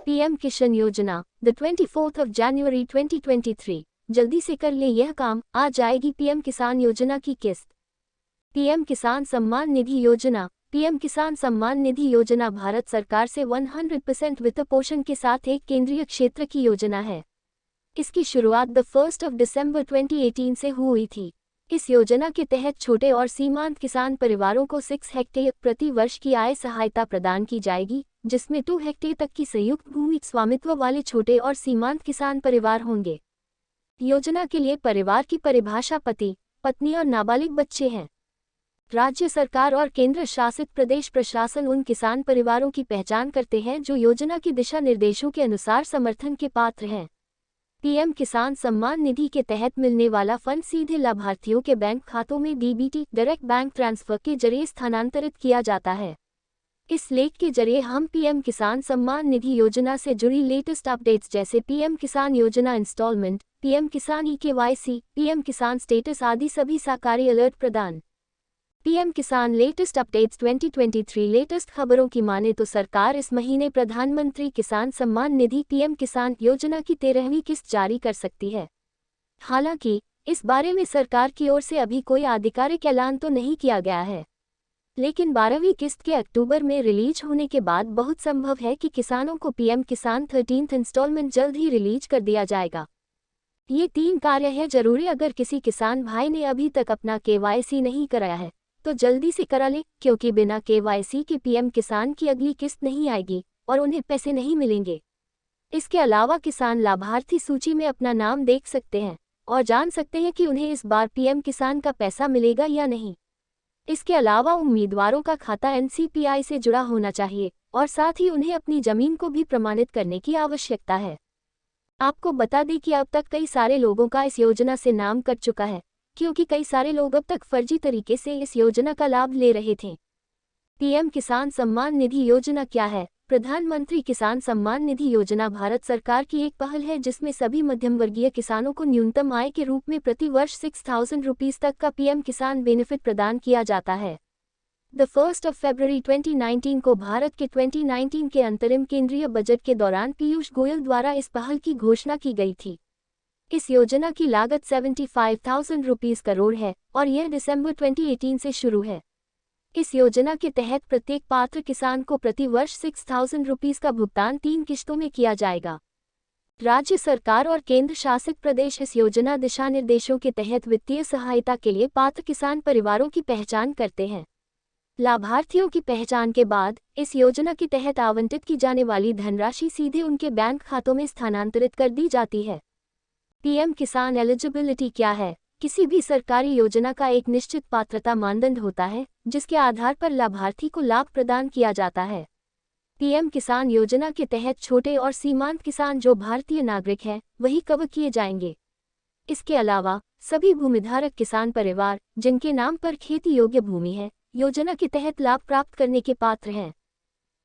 PM किसान योजना the 24 जनवरी 2023। जल्दी से कर ले यह काम, आ जाएगी पीएम किसान योजना की किस्त। पीएम किसान सम्मान निधि योजना। पीएम किसान सम्मान निधि योजना भारत सरकार से 100% वित्त पोषण के साथ एक केंद्रीय क्षेत्र की योजना है। इसकी शुरुआत द 1 दिसंबर 2018 से हुई थी। इस योजना के तहत छोटे और सीमांत किसान परिवारों को 6 हेक्टेयर प्रति वर्ष की आय सहायता प्रदान की जाएगी, जिसमें 2 हेक्टेयर तक की संयुक्त भूमि स्वामित्व वाले छोटे और सीमांत किसान परिवार होंगे। योजना के लिए परिवार की परिभाषा पति, पत्नी और नाबालिग बच्चे हैं। राज्य सरकार और केंद्र शासित प्रदेश प्रशासन उन किसान परिवारों की पहचान करते हैं जो योजना की दिशा निर्देशों के अनुसार समर्थन के पात्र हैं। पीएम किसान सम्मान निधि के तहत मिलने वाला फंड सीधे लाभार्थियों के बैंक खातों में डीबीटी डायरेक्ट बैंक ट्रांसफर के जरिए स्थानांतरित किया जाता है। इस लेख के जरिए हम पीएम किसान सम्मान निधि योजना से जुड़ी लेटेस्ट अपडेट्स जैसे पीएम किसान योजना इंस्टॉलमेंट, पीएम किसान ई-केवाईसी, पीएम किसान स्टेटस आदि सभी सरकारी अलर्ट प्रदान। पीएम किसान लेटेस्ट अपडेट्स 2023। लेटेस्ट खबरों की माने तो सरकार इस महीने प्रधानमंत्री किसान सम्मान निधि पीएम किसान योजना की 13वीं किस्त जारी कर सकती है। हालांकि इस बारे में सरकार की ओर से अभी कोई आधिकारिक ऐलान तो नहीं किया गया है, लेकिन 12वीं किस्त के अक्टूबर में रिलीज होने के बाद बहुत संभव है कि किसानों को पीएम किसान 13th इंस्टॉलमेंट जल्द ही रिलीज कर दिया जाएगा। ये 3 कार्य है जरूरी। अगर किसी किसान भाई ने अभी तक अपना केवाईसी नहीं कराया है तो जल्दी से करा ले, क्योंकि बिना केवाईसी के पीएम किसान की अगली किस्त नहीं आएगी और उन्हें पैसे नहीं मिलेंगे। इसके अलावा किसान लाभार्थी सूची में अपना नाम देख सकते हैं और जान सकते हैं कि उन्हें इस बार पीएम किसान का पैसा मिलेगा या नहीं। इसके अलावा उम्मीदवारों का खाता एनसीपीआई से जुड़ा होना चाहिए और साथ ही उन्हें अपनी जमीन को भी प्रमाणित करने की आवश्यकता है। आपको बता दें कि अब तक कई सारे लोगों का इस योजना से नाम कट चुका है, क्योंकि कई सारे लोग अब तक फर्जी तरीके से इस योजना का लाभ ले रहे थे। पीएम किसान सम्मान निधि योजना क्या है? प्रधानमंत्री किसान सम्मान निधि योजना भारत सरकार की एक पहल है जिसमें सभी मध्यम वर्गीय किसानों को न्यूनतम आय के रूप में प्रति वर्ष 6000 रुपीस तक का पीएम किसान बेनिफिट प्रदान किया जाता है। द 1 फरवरी 2019 को भारत के 2019 के अंतरिम केंद्रीय बजट के दौरान पीयूष गोयल द्वारा इस पहल की घोषणा की गई थी। इस योजना की लागत 75,000 रुपीस करोड़ है और यह दिसंबर 2018 से शुरू है। इस योजना के तहत प्रत्येक पात्र किसान को प्रति वर्ष 6000 रुपीस का भुगतान 3 किश्तों में किया जाएगा। राज्य सरकार और केंद्र शासित प्रदेश इस योजना दिशा निर्देशों के तहत वित्तीय सहायता के लिए पात्र किसान परिवारों की पहचान करते हैं। लाभार्थियों की पहचान के बाद इस योजना के तहत आवंटित की जाने वाली धनराशि सीधे उनके बैंक खातों में स्थानांतरित कर दी जाती है। पीएम किसान एलिजिबिलिटी क्या है? किसी भी सरकारी योजना का एक निश्चित पात्रता मानदंड होता है जिसके आधार पर लाभार्थी को लाभ प्रदान किया जाता है। पीएम किसान योजना के तहत छोटे और सीमांत किसान जो भारतीय नागरिक हैं वही कवर किए जाएंगे। इसके अलावा सभी भूमिधारक किसान परिवार जिनके नाम पर खेती योग्य भूमि है योजना के तहत लाभ प्राप्त करने के पात्र हैं।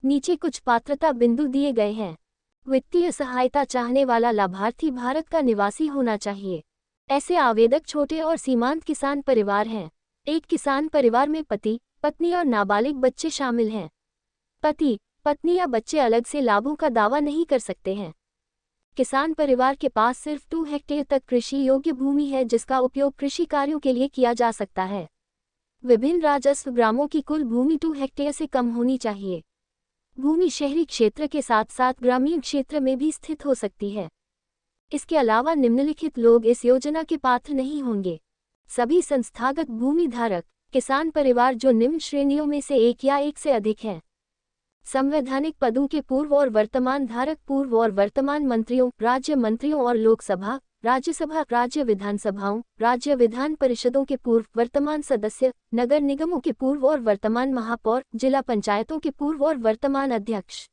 नीचे कुछ पात्रता बिंदु दिए गए हैं। वित्तीय सहायता चाहने वाला लाभार्थी भारत का निवासी होना चाहिए। ऐसे आवेदक छोटे और सीमांत किसान परिवार हैं। एक किसान परिवार में पति, पत्नी और नाबालिग बच्चे शामिल हैं। पति, पत्नी या बच्चे अलग से लाभों का दावा नहीं कर सकते हैं। किसान परिवार के पास सिर्फ 2 हेक्टेयर तक कृषि योग्य भूमि है जिसका उपयोग कृषि कार्यों के लिए किया जा सकता है। विभिन्न राजस्व ग्रामों की कुल भूमि 2 हेक्टेयर से कम होनी चाहिए। भूमि शहरी क्षेत्र के साथ साथ ग्रामीण क्षेत्र में भी स्थित हो सकती है। इसके अलावा निम्नलिखित लोग इस योजना के पात्र नहीं होंगे। सभी संस्थागत भूमि धारक किसान परिवार जो निम्न श्रेणियों में से एक या एक से अधिक हैं। संवैधानिक पदों के पूर्व और वर्तमान धारक, पूर्व और वर्तमान मंत्रियों, राज्य मंत्रियों और लोकसभा, राज्यसभा, राज्य विधानसभाओं, राज्य विधान परिषदों के पूर्व वर्तमान सदस्य, नगर निगमों के पूर्व और वर्तमान महापौर, जिला पंचायतों के पूर्व और वर्तमान अध्यक्ष,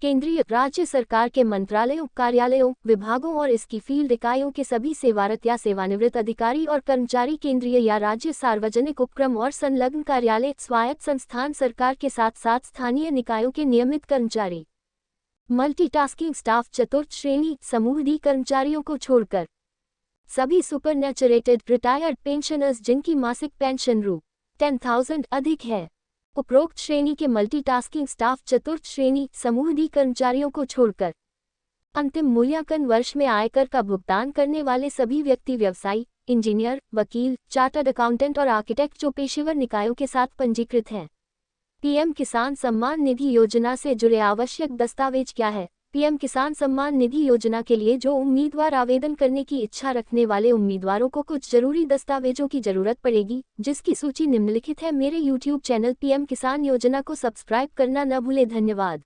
केंद्रीय राज्य सरकार के मंत्रालयों, कार्यालयों, विभागों और इसकी फील्ड इकाइयों के सभी सेवारत या सेवानिवृत्त अधिकारी और कर्मचारी, केंद्रीय या राज्य सार्वजनिक उपक्रम और संलग्न कार्यालय, स्वायत्त संस्थान, सरकार के साथ साथ स्थानीय निकायों के नियमित कर्मचारी, मल्टीटास्किंग स्टाफ, चतुर्थ श्रेणी समूह डी कर्मचारियों को छोड़कर सभी सुपरनैचुरेटेड रिटायर्ड पेंशनर्स जिनकी मासिक पेंशन रु. 10,000 अधिक है। उपरोक्त श्रेणी के मल्टीटास्किंग स्टाफ चतुर्थ श्रेणी समूह डी कर्मचारियों को छोड़कर अंतिम मूल्यांकन वर्ष में आयकर का भुगतान करने वाले सभी व्यक्ति व्यवसायी, इंजीनियर, वकील, चार्टर्ड अकाउंटेंट और आर्किटेक्ट जो पेशेवर निकायों के साथ पंजीकृत हैं। पीएम किसान सम्मान निधि योजना से जुड़े आवश्यक दस्तावेज क्या है? पीएम किसान सम्मान निधि योजना के लिए जो उम्मीदवार आवेदन करने की इच्छा रखने वाले उम्मीदवारों को कुछ जरूरी दस्तावेजों की जरूरत पड़ेगी, जिसकी सूची निम्नलिखित है। मेरे YouTube चैनल पीएम किसान योजना को सब्सक्राइब करना न भूलें। धन्यवाद।